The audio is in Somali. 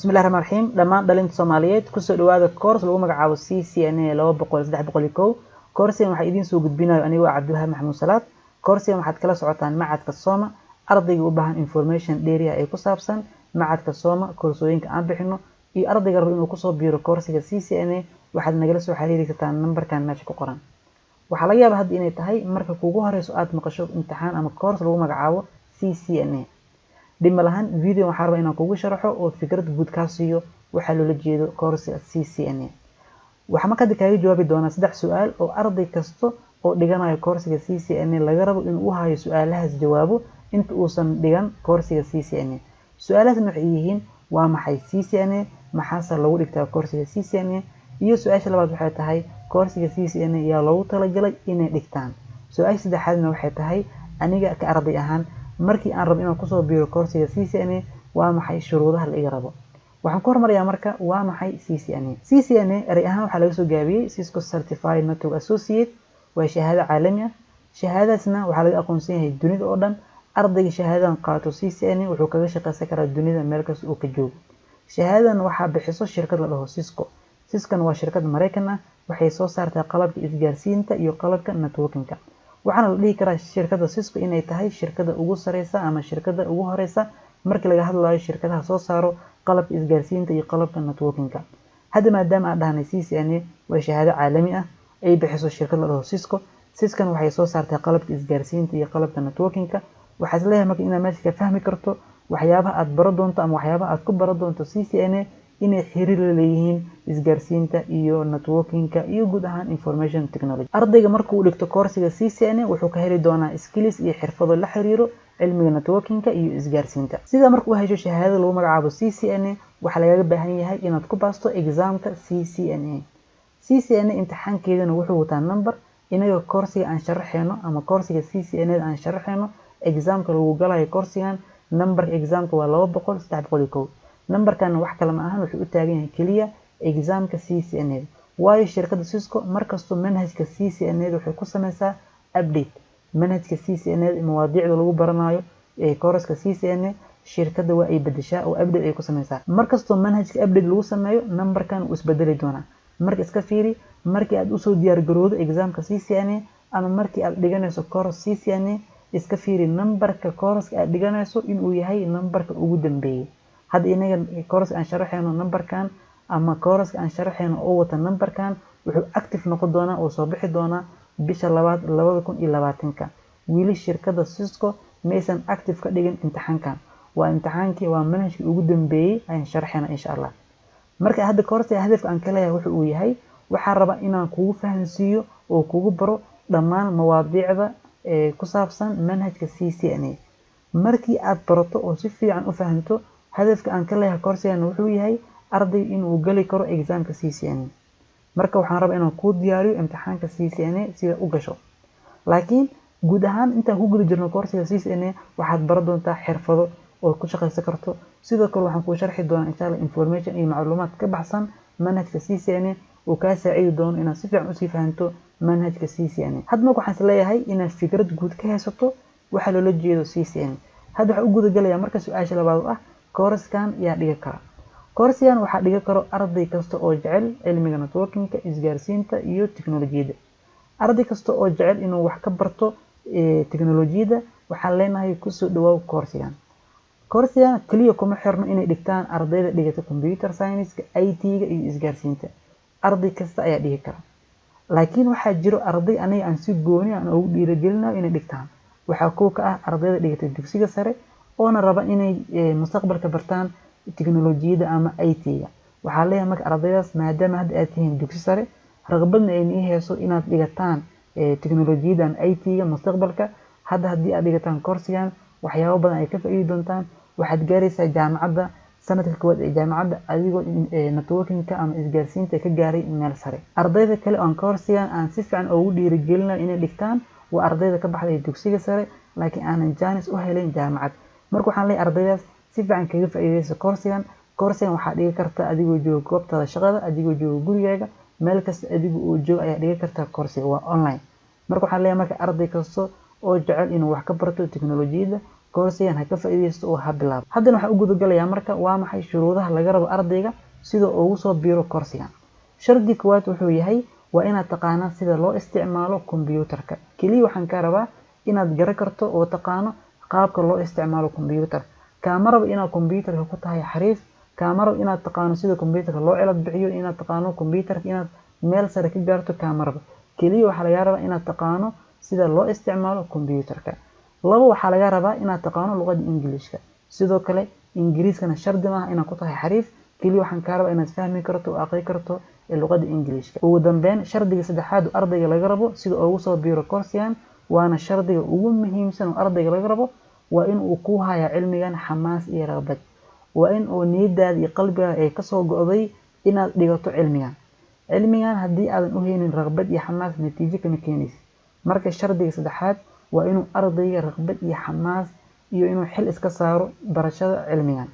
Bismillahirrahmanirrahim. Dhammaan dhalinta Soomaaliyeed ku soo dhawaada course lagu magacaabo CCNA 200 course waxaa idin soo gudbinayo aniga Cabdullah Maxamuud Salaad. course waxaad kala socotaan macadka Sooma ardayga u baahan information dheeri ah ee ku saabsan macadka Sooma koorsooyinka aan bixino iyo ardayga rabo inuu ku soo biiro course-ga CCNA waxaad nagala soo xiriiri kartaan numberkan meesha ku qoran. waxaa laga yaabaa hadda inay tahay marka kuugu horeyso aad maqasho imtixaan ama course lagu magacaabo CCNA. dhima lahan video waxaan rabaa inaan kugu sharaxo oo fikrad guud ka siiyo waxa loola jeedo course CCNA. waxaan markaa kaaga jawaabi doonaa 3 su'aal oo arday kasto oo dhiganayo course-ga CCNA laga rabo inuu u hayo su'aalahaas jawaabo inta uusan dhigan course-ga CCNA. su'aalahaas waxay yihiin waa maxay CCNA, maxaa lagu dhigtaa course-ga CCNA, iyo su'aasha labaad waxay tahay course-ga CCNA yaa loogu talagalay inay dhigtaan. su'aasha saddexaadna waxay tahay aniga ka arday ahaan markii aan rabo inaan ku soo biiro course-ga CCNA waa maxay shuruudaha la iga rabo. waxaan ku hormarayaa marka waa maxay CCNA. CCNA eray ahaan waxaa laga soo gaabiyay Cisco Certified Network Associate, waa shahaado caalami ah. shahaadadaasna waxaa laga aqoonsan yahay dunida oo dhan. ardayga shahaadadan qaato CCNA wuxuu kaga shaqeysan karaa dunida meel kasta uu ka joogo. shahaadadan waxaa bixiso shirkad la dhaho Cisco. Cisco waa shirkad Mareykan ah, waxay soo saartaa qalabka isgaarsiinta iyo qalabka networking-ka. waxaana la dhihi karaa shirkadda Cisco inay tahay shirkadda ugu sareysa ama shirkadda ugu horeysa markii laga hadlayo shirkadaha soo saaro qalabka isgaarsiinta iyo qalabka networking-ka. hadda maadaama aan dhahnay CCNA waa shahaado caalami ah ay bixiso shirkad la dhaho Cisco. Cisco waxay soo saartaa qalabka isgaarsiinta iyo qalabka networking-ka. waxaa isleeyahay marka inaad meesha ka fahmi karto waxyaabaha aad baro doonto ama waxyaabaha aad ku baro doonto CCNA inay xiriir la leeyihiin isgaarsiinta iyo networking-ka iyo guud ahaan information technology. ardayga markuu u dhigto course-ga CCNA wuxuu ka heli doonaa skills iyo xirfado la xiriiro cilmiga networking-ka iyo isgaarsiinta. sida marka uu hesho shahaadada lagu magacaabo CCNA waxaa lagaga baahan yahay inaad ku baasto exam-ka CCNA. CCNA imtixaankeedana wuxuu wataa number. inaga course-ga aan sharaxayno ama course-ga CCNA aan sharaxayno exam-ka lagu galayo course-gan numberka exam-ka waa 200 numberkan wax kale ma ahan wuxuu u taagan yahay kaliya exam-ka CCNA. waayo shirkadda Cisco markasto manhajka CCNA waxay ku sameysaa update. manhajka CCNA mawaadiicda lagu baranayo ee course-ka CCNA shirkadda waa ay bedeshaa oo update ay ku sameysaa. markasto manhajka update lagu sameeyo numberkan uu isbedeli doonaa. marka iska fiiri markii aad u soo diyaar garowdo exam-ka CCNA ama markii aad dhiganayso course CCNA iska fiiri numberka course-ka aad dhiganayso inuu yahay numberka ugu dambeeyay. hadda inaga course aan sharaxayno numberkan ama course aan sharaxayno oo wata numberkan wuxuu active noqon doonaa oo soo bixi doonaa bisha 2 2020. wili shirkadda Cisco maysan active ka dhigin imtixaankan. waa imtixaankii waa manhajkii ugu dambeeyay aan sharaxayna insha Allah. marka hadda course hadafka aan ka leeyahay wuxuu yahay waxaan rabaa inaan kugu fahansiiyo oo kugu baro dhammaan mawaadiicda ku saabsan manhajka CCNA. markii aad barato oo si fiican u fahanto hadafka aan ka leeyahay course-gan wuxuu yahay arday inuu gali karo exam-ka CCNA. marka waxaan rabaa inaan ku diyaariyo imtixaanka CCNA sida u gasho. laakiin guud ahaan inta ku guda jirno course-ga CCNA waxaad baran doontaa xirfado oo ku shaqeysan karto. sidoo kale waxaan ku sharxi doonaa insha Allah information iyo macluumaad ka baxsan manhajka CCNA oo ka saacidi doono inaad si fiican u sii fahanto manhajka CCNA. hadda waxaan isleeyahay inaad fikrad guud ka haysato waxa loola jeedo CCNA. hadda waxa u guda galaya marka su'aasha labaad ah course-kan yaa dhiga kara. course-gan waxa dhiga karo arday kasta oo jecel cilmiga networking-ka, isgaarsiinta iyo tiknoolajiyada. arday kasta oo jecel inuu wax ka barto tiknoolajiyada waxaan leenahay ku soo dhawaaw course-gan. course-gan kaliya kuma xirno inay dhigtaan ardayda dhigata computer science-ka, IT-ga iyo isgaarsiinta. arday kasta ayaa dhigi kara. laakiin waxaa jiro arday aniga aan si gooni ah ugu dhiirigelinayo inay dhigtaan. waxaa ka ah ardayda dhigata dugsiga sare oo raba inay mustaqbalka bartaan tiknoolajiyada ama IT-ga. waxaa leeyahay marka ardaydaas maadaama hadda aad tihiin dugsi sare raqabadna ay nii hayso inaad dhigataan tiknoolajiyadan IT-ga mustaqbalka. hadda haddii aad dhigataan course-gan waxyaabo badan ay ka faa'iidi doontaan. waxaad gaaraysaa jaamacadda sanadka koowaad ee jaamacadda adigoo networking-ka ama isgaarsiinta ka gaaray meel sare. ardayda kale oo course-gan aan si fiican ugu dhiirigelinayo inay dhigtaan waa ardayda ka baxday dugsiga sare laakiin aanan chance u helin jaamacad. marka waxaan leeyahay ardaydaas si fiican kaga faa'iideyso course-gan. course-gan waxaad dhigi kartaa adigoo jooga goobtaada shaqada, adigoo jooga gurigaaga, meel kasta adigoo oo jooga ayaa dhigi kartaa course-ga waa online. marka waxaan leeyahay marka arday kasta oo jecel inuu wax ka barto tiknoolajiyada koorsigan ha ka faa'iideysto oo ha bilaabo. Haddana waxaan u gudagalayaa marka waa maxay shuruudaha laga rabo ardayga sida uu ugu soo biiro koorsigan. Shardi koowaad wuxuu yahay waa inaad taqaanaa sida loo isticmaalo kombiyuutarka. Kaliya waxaan ka rabaa inaad garan karto oo taqaano qaabka loo isticmaalo kombiyuutar. Kaama rabo inaad kombiyuutarka ku tahay xariif, kaama rabo inaad taqaano sida kombiyuutarka loo cilad bixiyo, inaad taqaano kombiyuutarka inaad meel sare ka gaarto kaama rabo. Kaliya waxaa laga rabaa inaad taqaano sida loo isticmaalo kombiyuutarka. Labo, waxaa laga rabaa inaad taqaano luqadda Ingiriiska. Sidoo kale Ingiriiskana shardi ma aha inaad ku tahay xariif, kaliya waxaan ka rabaa inaad fahmi karto oo aqri karto luqadda Ingiriiska. Ugu dambeyn, shardiga saddexaad oo ardayga laga rabo sida uu ugu soo biiro koorsigan waana shardiga ugu muhiimsan oo ardayga laga rabo waa in uu ku hayaa cilmigan xamaas iyo raqbad. Waa in uu niyadaada iyo qalbigaaga ay ka soo go'day inaad dhigato cilmigan. Cilmigan haddii aadan u haynin raqbad iyo xamaas natiijo kama keenaysid. Marka shardiga saddexaad waa inuu ardayga raqbad iyo xamaas iyo inuu xil iska saaro barashada cilmigan.